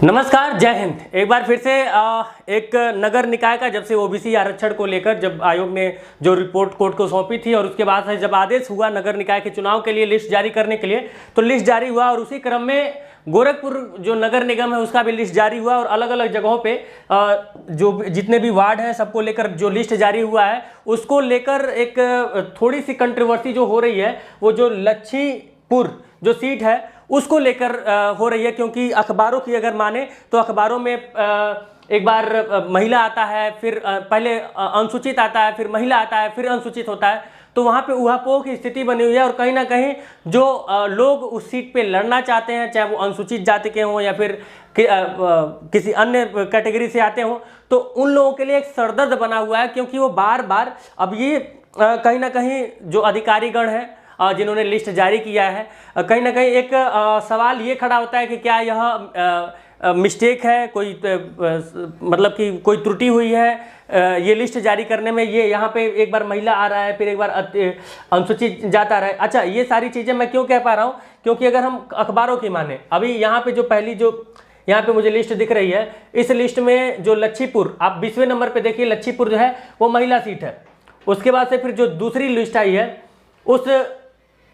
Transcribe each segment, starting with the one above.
नमस्कार, जय हिंद। एक बार फिर से एक नगर निकाय का जब से ओबीसी आरक्षण को लेकर जब आयोग ने जो रिपोर्ट कोर्ट को सौंपी थी और उसके बाद से जब आदेश हुआ नगर निकाय के चुनाव के लिए लिस्ट जारी करने के लिए, तो लिस्ट जारी हुआ और उसी क्रम में गोरखपुर जो नगर निगम है उसका भी लिस्ट जारी हुआ और अलग अलग जगहों पे जो जितने भी वार्ड हैं सबको लेकर जो लिस्ट जारी हुआ है उसको लेकर एक थोड़ी सी कंट्रोवर्सी जो हो रही है, वो जो लच्छीपुर जो सीट है उसको लेकर हो रही है। क्योंकि अखबारों की अगर माने तो अखबारों में एक बार महिला आता है, फिर पहले अनुसूचित आता है, फिर महिला आता है, फिर अनुसूचित होता है, तो वहाँ पे ऊहापोह की स्थिति बनी हुई है। और कहीं ना कहीं जो लोग उस सीट पे लड़ना चाहते हैं, चाहे वो अनुसूचित जाति के हों या फिर किसी अन्य कैटेगरी से आते हों, तो उन लोगों के लिए एक सरदर्द बना हुआ है। क्योंकि वो बार बार अब ये कहीं ना कहीं जो अधिकारीगण हैं जिन्होंने लिस्ट जारी किया है, कहीं ना कहीं एक सवाल ये खड़ा होता है कि क्या यह मिस्टेक है, कोई मतलब कि कोई त्रुटि हुई है ये लिस्ट जारी करने में। ये यहाँ पे एक बार महिला आ रहा है, फिर एक बार अनुसूचित जाता रहा है। अच्छा, ये सारी चीज़ें मैं क्यों कह पा रहा हूँ, क्योंकि अगर हम अखबारों की माने, अभी यहाँ पे जो पहली जो यहाँ पे मुझे लिस्ट दिख रही है, इस लिस्ट में जो लच्छीपुर, आप 20वें नंबर पे देखिए, लच्छीपुर जो है वो महिला सीट है। उसके बाद से फिर जो दूसरी लिस्ट आई है उस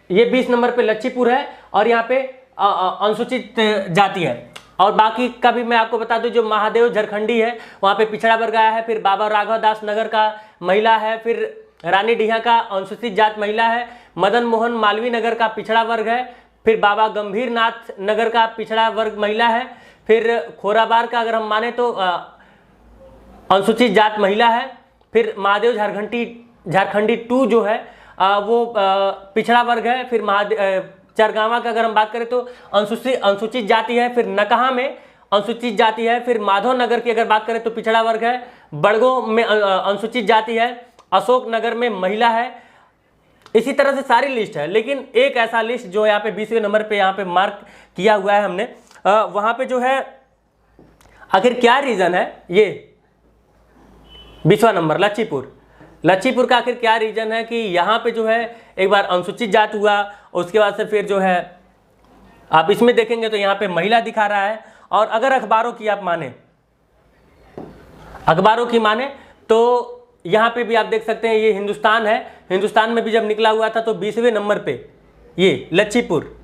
ये 20 नंबर पे लच्छीपुर है और यहाँ पे अनुसूचित जाति है। और बाकी का भी मैं आपको बता दूं, जो महादेव झारखंडी है वहाँ पे पिछड़ा वर्ग आया है, फिर बाबा राघव दास नगर का महिला है, फिर रानी डीहा का अनुसूचित जात महिला है, मदन मोहन मालवीय नगर का पिछड़ा वर्ग है, फिर बाबा गंभीर नाथ नगर का पिछड़ा वर्ग महिला है, फिर खोराबार का अगर हम माने तो अनुसूचित जात महिला है, फिर महादेव झारखंडी 2 जो है वो पिछड़ा वर्ग है, फिर चरगावा का अगर हम बात करें तो अनुसूचित जाति है, फिर नकहा में अनुसूचित जाति है, फिर माधव नगर की अगर बात करें तो पिछड़ा वर्ग है, बड़गो में अनुसूचित जाति है, अशोक नगर में महिला है। इसी तरह से सारी लिस्ट है, लेकिन एक ऐसा लिस्ट जो यहाँ पे 20वें नंबर पे यहाँ पे मार्क किया हुआ है हमने, वहाँ पे जो है आखिर क्या रीज़न है, ये 20वां नंबर लच्छीपुर का आखिर क्या रीजन है कि यहाँ पे जो है एक बार अनुसूचित जात हुआ, उसके बाद से फिर जो है आप इसमें देखेंगे तो यहाँ पे महिला दिखा रहा है। और अगर अखबारों की माने तो यहाँ पे भी आप देख सकते हैं, ये हिंदुस्तान है, हिंदुस्तान में भी जब निकला हुआ था तो 20वें नंबर पे ये लच्छीपुर,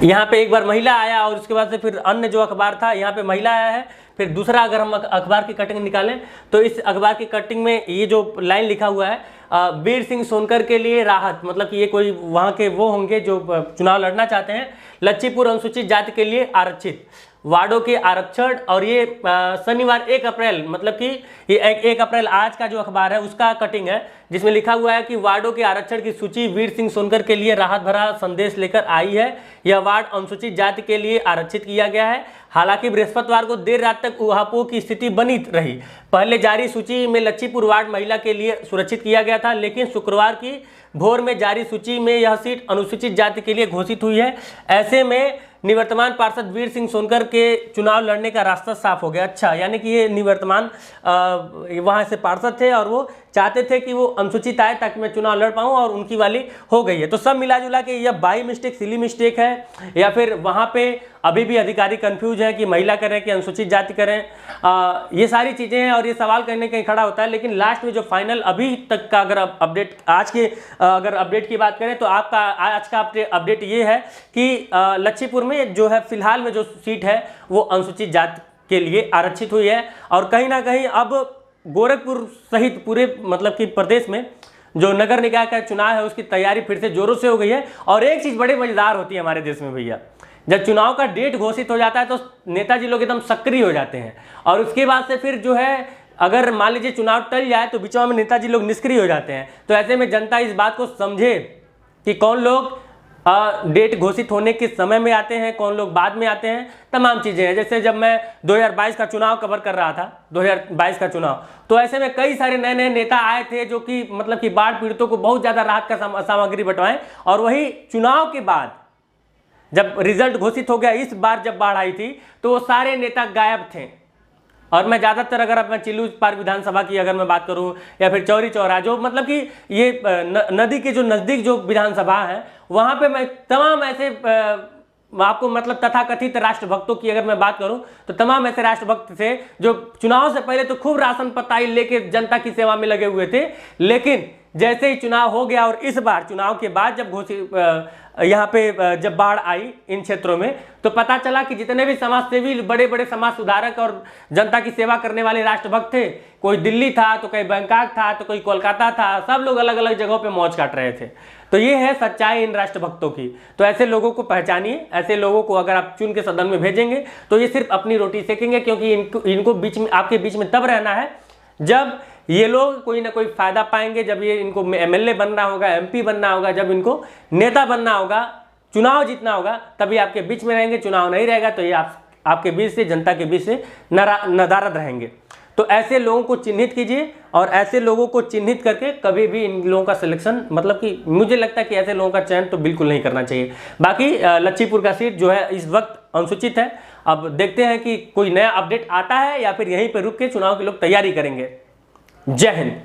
यहाँ पे एक बार महिला आया और उसके बाद से फिर अन्य जो अखबार था यहाँ पे महिला आया है। फिर दूसरा अगर हम अखबार की कटिंग निकालें तो इस अखबार की कटिंग में ये जो लाइन लिखा हुआ है, वीर सिंह सोनकर के लिए राहत, मतलब कि ये कोई वहाँ के वो होंगे जो चुनाव लड़ना चाहते हैं। लच्छीपुर अनुसूचित जाति के लिए आरक्षित वार्डों के आरक्षण, और ये शनिवार 1 अप्रैल, मतलब कि ये 1 अप्रैल आज का जो अखबार है उसका कटिंग है, जिसमें लिखा हुआ है कि वार्डों के आरक्षण की सूची वीर सिंह सोनकर के लिए राहत भरा संदेश लेकर आई है। यह वार्ड अनुसूचित जाति के लिए आरक्षित किया गया है। हालांकि बृहस्पतिवार को देर रात तक ऊहापोह की स्थिति बनी रही। पहले जारी सूची में लच्छीपुर वार्ड महिला के लिए सुरक्षित किया गया था, लेकिन शुक्रवार की भोर में जारी सूची में यह सीट अनुसूचित जाति के लिए घोषित हुई है। ऐसे में निवर्तमान पार्षद वीर सिंह सोनकर के चुनाव लड़ने का रास्ता साफ हो गया। अच्छा, यानी कि ये निवर्तमान वहाँ से पार्षद थे और वो चाहते थे कि वो अनुसूचित आए ताकि मैं चुनाव लड़ पाऊँ, और उनकी वाली हो गई है। तो सब मिला जुला के यह बाई मिस्टेक, सिली मिस्टेक है, या फिर वहाँ पे अभी भी अधिकारी कंफ्यूज है कि महिला करें कि अनुसूचित जाति करें। ये सारी चीज़ें हैं और ये सवाल कहीं ना कहीं खड़ा होता है। लेकिन लास्ट में जो फाइनल अभी तक का अगर अपडेट, आज के अगर अपडेट की बात करें तो आपका आज का अपडेट ये है कि लच्छीपुर में जो है फिलहाल में जो सीट है वो अनुसूचित जाति के लिए आरक्षित हुई है। और कहीं ना कहीं अब गोरखपुर सहित पूरे मतलब कि प्रदेश में जो नगर निकाय का चुनाव है उसकी तैयारी फिर से जोरों से हो गई है। और एक चीज़ बड़ी मजेदार होती है हमारे देश में भैया, जब चुनाव का डेट घोषित हो जाता है तो नेताजी लोग एकदम सक्रिय हो जाते हैं, और उसके बाद से फिर जो है अगर मान लीजिए चुनाव टल जाए तो बीचों में नेताजी लोग निष्क्रिय हो जाते हैं। तो ऐसे में जनता इस बात को समझे कि कौन लोग डेट घोषित होने के समय में आते हैं, कौन लोग बाद में आते हैं, तमाम चीज़ें हैं। जैसे जब मैं 2022 का चुनाव कवर कर रहा था, 2022 का चुनाव, तो ऐसे में कई सारे नए नए नेता आए थे जो कि मतलब कि बाढ़ पीड़ितों को बहुत ज़्यादा राहत का सामग्री बंटवाएं। और वही चुनाव के बाद जब रिजल्ट घोषित हो गया, इस बार जब बाढ़ आई थी तो वो सारे नेता गायब थे। और मैं ज़्यादातर अगर अपना चिल्लू पार्क विधानसभा की अगर मैं बात करूं या फिर चौरी चौरा जो मतलब कि ये नदी के जो नज़दीक जो विधानसभा है वहां पे मैं तमाम ऐसे आपको मतलब तथाकथित राष्ट्रभक्तों की अगर मैं बात करूं तो तमाम ऐसे राष्ट्रभक्त थे जो चुनाव से पहले तो खूब राशन पताई लेके जनता की सेवा में लगे हुए थे, लेकिन जैसे ही चुनाव हो गया और इस बार चुनाव के बाद जब घोषित यहाँ पे जब बाढ़ आई इन क्षेत्रों में, तो पता चला कि जितने भी समाज सेवी, बड़े बड़े समाज सुधारक और जनता की सेवा करने वाले राष्ट्रभक्त थे, कोई दिल्ली था तो कोई बैंकॉक था तो कोई कोलकाता था, सब लोग अलग अलग जगहों पे मौज काट रहे थे। तो ये है सच्चाई इन राष्ट्रभक्तों की। तो ऐसे लोगों को पहचानिए, ऐसे लोगों को अगर आप चुन के सदन में भेजेंगे तो ये सिर्फ अपनी रोटी सेकेंगे, क्योंकि इनको बीच में, आपके बीच में तब रहना है जब ये लोग कोई ना कोई फायदा पाएंगे, जब ये इनको एमएलए बनना होगा, एमपी बनना होगा, जब इनको नेता बनना होगा, चुनाव जीतना होगा, तभी आपके बीच में रहेंगे। चुनाव नहीं रहेगा तो ये आपके बीच से, जनता के बीच से नदारद रहेंगे। तो ऐसे लोगों को चिन्हित कीजिए और ऐसे लोगों को चिन्हित करके कभी भी इन लोगों का सिलेक्शन, मतलब कि मुझे लगता है कि ऐसे लोगों का चयन तो बिल्कुल नहीं करना चाहिए। बाकी लच्छीपुर का सीट जो है इस वक्त अनुसूचित है। अब देखते हैं कि कोई नया अपडेट आता है या फिर यहीं पर रुक के चुनाव के लोग तैयारी करेंगे। जय हिंद।